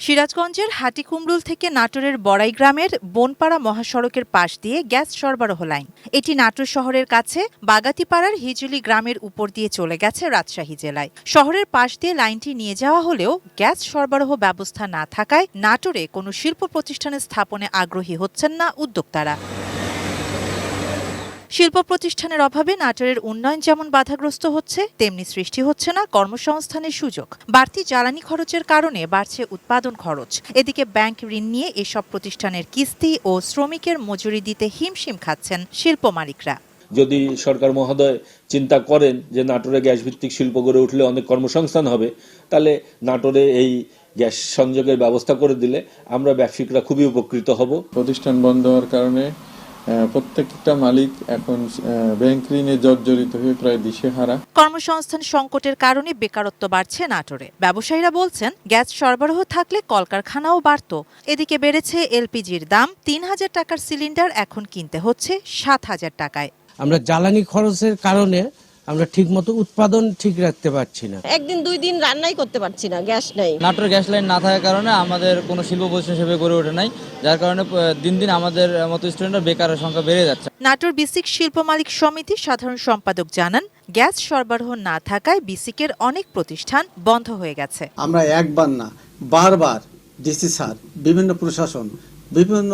সিরাজগঞ্জের হাটিকুমরুল থেকে নাটোরের বড়াই গ্রামের বনপাড়া মহাসড়কের পাশ দিয়ে গ্যাস সরবরাহ লাইন। এটি নাটোর শহরের কাছে বাগাতিপাড়ার হিজুলি গ্রামের উপর দিয়ে চলে গেছে রাজশাহী জেলায়। শহরের পাশ দিয়ে লাইনটি নিয়ে যাওয়া হলেও গ্যাস সরবরাহ ব্যবস্থা না থাকায় নাটোরে কোনো শিল্প প্রতিষ্ঠানে স্থাপনে আগ্রহী হচ্ছেন না উদ্যোক্তারা। শিল্প প্রতিষ্ঠানের অভাবে নাটোরের উন্নয়ন যেমন বাধাগ্রস্ত হচ্ছে, তেমনি সৃষ্টি হচ্ছে না কর্মসংস্থানের সুযোগ। বাড়তি জ্বালানি খরচের কারণে বাড়ছে উৎপাদন খরচ। এদিকে ব্যাংক ঋণ নিয়ে এসব প্রতিষ্ঠানের কিস্তি ও শ্রমিকের মজুরি দিতে হিমশিম খাচ্ছেন শিল্প মালিকরা। যদি সরকার মহোদয় চিন্তা করেন যে নাটোরে গ্যাস ভিত্তিক শিল্প গড়ে উঠলে অনেক কর্মসংস্থান হবে, তাহলে নাটোরে এই গ্যাস সংযোগের ব্যবস্থা করে দিলে আমরা ব্যবসায়িকরা খুবই উপকৃত হব। প্রতিষ্ঠান বন্ধ হওয়ার কারণে প্রত্যেকটা মালিক এখন ব্যাংক ঋণে জর্জরিত হয়ে প্রায় দিশেহারা। কর্মসংস্থান সংকটের কারণে বেকারত্ব বাড়ছে নাটোরে। ব্যবসায়ীরা বলছেন, গ্যাস সরবরাহ থাকলে কলকারখানাও বাড়তো। এদিকে বেড়েছে এলপিজির দাম। ৩,০০০ টাকার সিলিন্ডার এখন কিনতে হচ্ছে ৭,০০০ টাকায়। আমরা জ্বালানি খরচের কারণে আমরা ঠিকমতো উৎপাদন ঠিক রাখতে পারছি না। একদিন দুই দিন রান্নাই করতে পারছি না, গ্যাস নেই। নাটোর গ্যাস লাইন না থাকার কারণে আমাদের কোনো শিল্প প্রতিষ্ঠান হিসেবে গড়ে ওঠে নাই, যার কারণে দিন দিন আমাদের মতো স্টুডেন্টরা বেকারের সংখ্যা বেড়ে যাচ্ছে। নাটোর বিসিক শিল্প মালিক সমিতির সাধারণ সম্পাদক জানান, গ্যাস সরবরাহ না থাকায় বিসিকের অনেক প্রতিষ্ঠান বন্ধ হয়ে গেছে। আমরা একবার না বারবার ডিসি স্যার, বিভিন্ন প্রশাসন, বিভিন্ন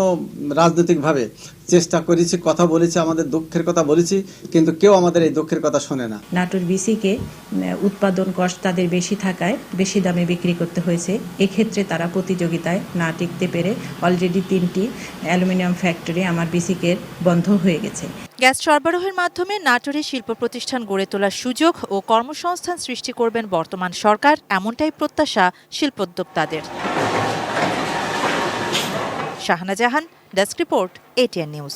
রাজনৈতিকভাবে চেষ্টা করেছি, কথা বলেছি, আমাদের দুঃখের কথা বলেছি, কিন্তু কেউ আমাদের এই দুঃখের কথা শোনে না। নাটোর বিসিকে উৎপাদন কষ্ট তাদের বেশি থাকায় বেশি দামে বিক্রি করতে হয়েছে। এক্ষেত্রে তারা প্রতিযোগিতায় না টিকতে পেরে অলরেডি 3টি অ্যালুমিনিয়াম ফ্যাক্টরি আমার বিসিকের বন্ধ হয়ে গেছে। গ্যাস সরবরাহের মাধ্যমে নাটোরে শিল্প প্রতিষ্ঠান গড়ে তোলার সুযোগ ও কর্মসংস্থান সৃষ্টি করবেন বর্তমান সরকার, এমনটাই প্রত্যাশা শিল্পোদ্যোক্তাদের। শাহানা জাহান, ডেস্ক রিপোর্ট, ATN নিউজ।